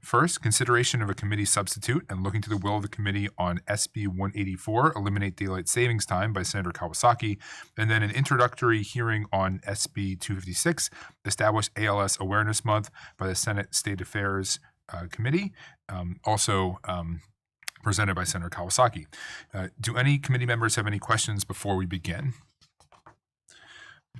First, consideration of a committee substitute and looking to the will of the committee on SB 184, Eliminate Daylight Savings Time by Senator Kawasaki, and then an introductory hearing on SB 256, Establish ALS Awareness Month by the Senate State Affairs Committee, also presented by Senator Kawasaki. Do any committee members have any questions before we begin?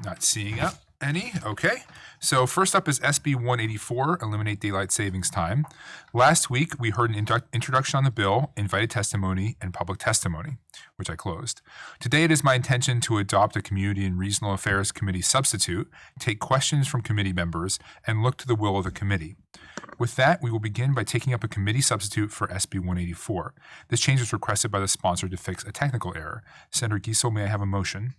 Not seeing any. Okay. So first up is SB 184, Eliminate Daylight Savings Time. Last week, we heard an introduction on the bill, invited testimony, and public testimony, which I closed. Today, it is my intention to adopt a Community and Regional Affairs Committee substitute, take questions from committee members, and look to the will of the committee. With that, we will begin by taking up a committee substitute for SB 184. This change was requested by the sponsor to fix a technical error. Senator Giessel, may I have a motion?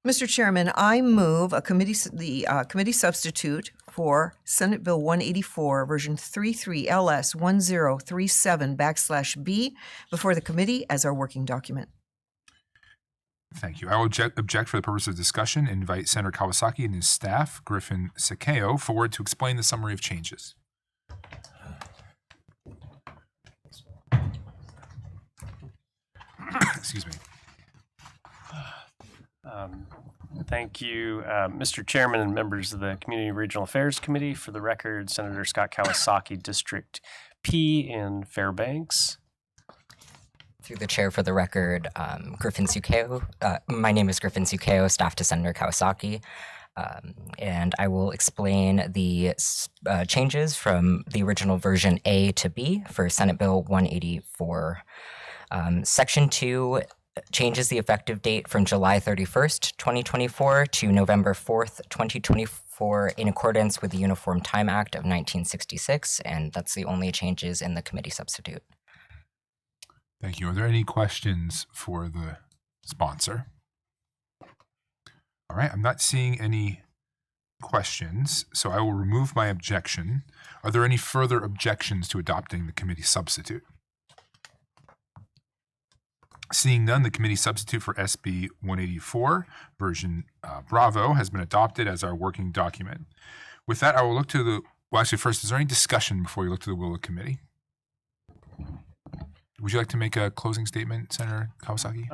Mr. Chairman, I move the committee substitute for Senate Bill 184, version 33 LS 1037/B before the committee as our working document. Thank you. I will object for the purpose of discussion and invite Senator Kawasaki and his staff, Griffen Sukkaew, forward to explain the summary of changes. Excuse me. Thank you, Mr. Chairman and members of the Community and Regional Affairs Committee. For the record, Senator Scott Kawasaki, District P in Fairbanks. Through the chair, for the record, Griffen Sukkaew. My name is Griffen Sukkaew, staff to Senator Kawasaki. And I will explain the changes from the original version A to B for Senate Bill 184. Section 2 changes the effective date from July 31st, 2024 to November 4th, 2024 in accordance with the Uniform Time Act of 1966, and that's the only changes in the committee substitute. Thank you. Are there any questions for the sponsor? All right, I'm not seeing any questions, so I will remove my objection. Are there any further objections to adopting the committee substitute? Seeing none, the committee substitute for SB 184, version Bravo, has been adopted as our working document. With that, I will look to the, well, actually, first, is there any discussion before we look to the will of the committee? Would you like to make a closing statement, Senator Kawasaki?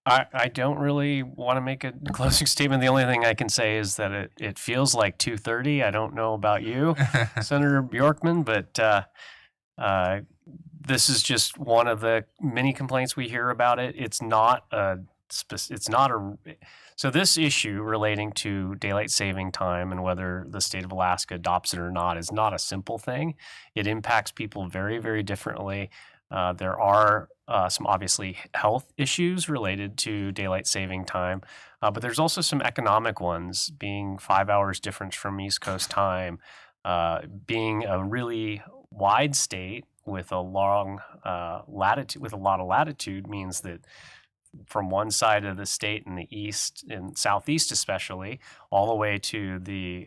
I don't really want to make a closing statement. The only thing I can say is that it feels like 2:30. I don't know about you, Senator Bjorkman, but this is just one of the many complaints we hear about it. So this issue relating to daylight saving time and whether the state of Alaska adopts it or not is not a simple thing. It impacts people very, very differently. There are some obviously health issues related to daylight saving time, but there's also some economic ones, being 5 hours difference from East Coast time, being a really wide state with a long latitude, with a lot of latitude, means that from one side of the state in the east and southeast especially, all the way to the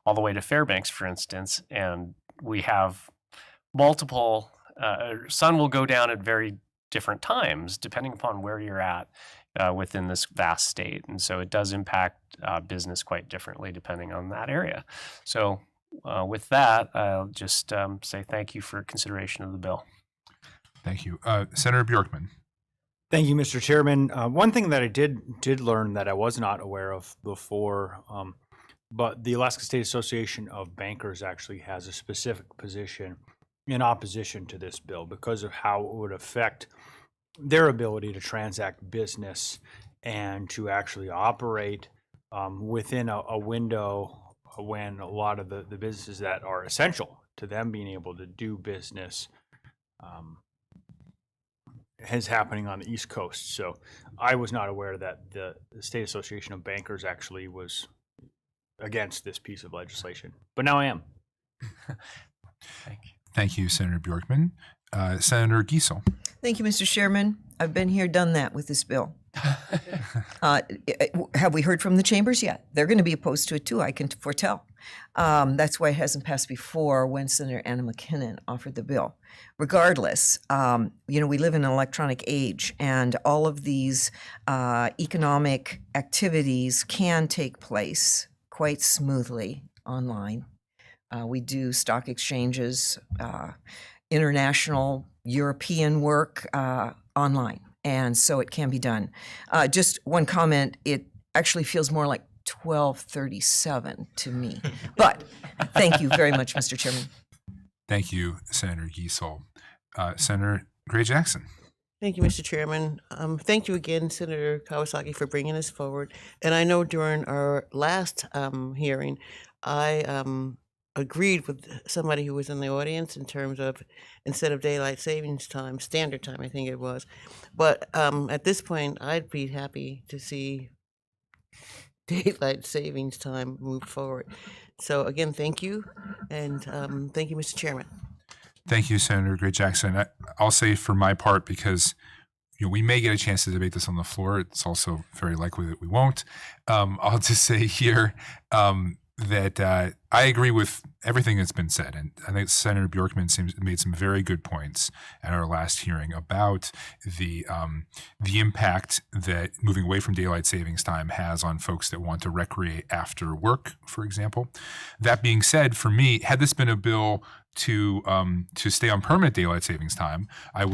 all the way to Fairbanks, for instance, and we have multiple sun will go down at very different times depending upon where you're at within this vast state, and so it does impact business quite differently depending on that area. So with that, I'll just say thank you for consideration of the bill. Thank you. Senator Bjorkman. Thank you, Mr. Chairman. One thing that I did learn that I was not aware of before, but the Alaska State Association of Bankers actually has a specific position in opposition to this bill because of how it would affect their ability to transact business and to actually operate within a window when a lot of the businesses that are essential to them being able to do business is happening on the East Coast. So I was not aware that the State Association of Bankers actually was against this piece of legislation, but now I am. Thank you. Thank you, Senator Bjorkman. Senator Giessel. Thank you, Mr. Chairman. I've been here, done that with this bill. Have we heard from the chambers yet? They're going to be opposed to it too, I can foretell. That's why it hasn't passed before when Senator Anna McKinnon offered the bill. Regardless, we live in an electronic age, and all of these economic activities can take place quite smoothly online We do stock exchanges, international, European work online, and so it can be done. Just one comment, it actually feels more like 12:37 to me. But thank you very much, Mr. Chairman. Thank you, Senator Giessel. Senator Gray-Jackson. Thank you, Mr. Chairman. Thank you again, Senator Kawasaki, for bringing this forward. And I know during our last hearing, I agreed with somebody who was in the audience in terms of instead of daylight savings time, standard time, I think it was. But at this point, I'd be happy to see daylight savings time move forward. So again, thank you. And thank you, Mr. Chairman. Thank you, Senator Gray-Jackson. I'll say for my part, because we may get a chance to debate this on the floor. It's also very likely that we won't. I'll just say here that I agree with everything that's been said. And I think Senator Bjorkman made some very good points at our last hearing about the impact that moving away from daylight savings time has on folks that want to recreate after work, for example. That being said, for me, had this been a bill to stay on permanent daylight savings time, I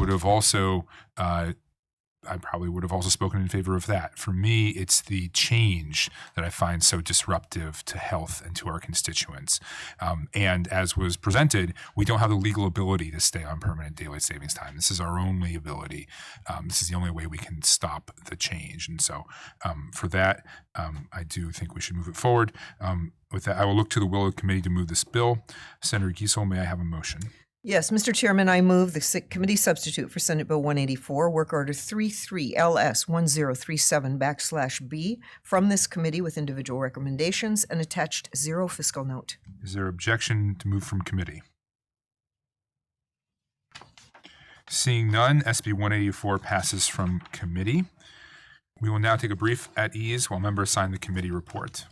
probably would have also spoken in favor of that. For me, it's the change that I find so disruptive to health and to our constituents. And as was presented, we don't have the legal ability to stay on permanent daylight savings time. This is our only ability. This is the only way we can stop the change. And so for that, I do think we should move it forward. With that, I will look to the will of the committee to move this bill. Senator Giessel, may I have a motion? Yes, Mr. Chairman, I move the committee substitute for Senate Bill 184, Work Order 33LS1037/B, from this committee with individual recommendations and attached zero fiscal note. Is there objection to move from committee? Seeing none, SB 184 passes from committee. We will now take a brief at ease while members sign the committee report.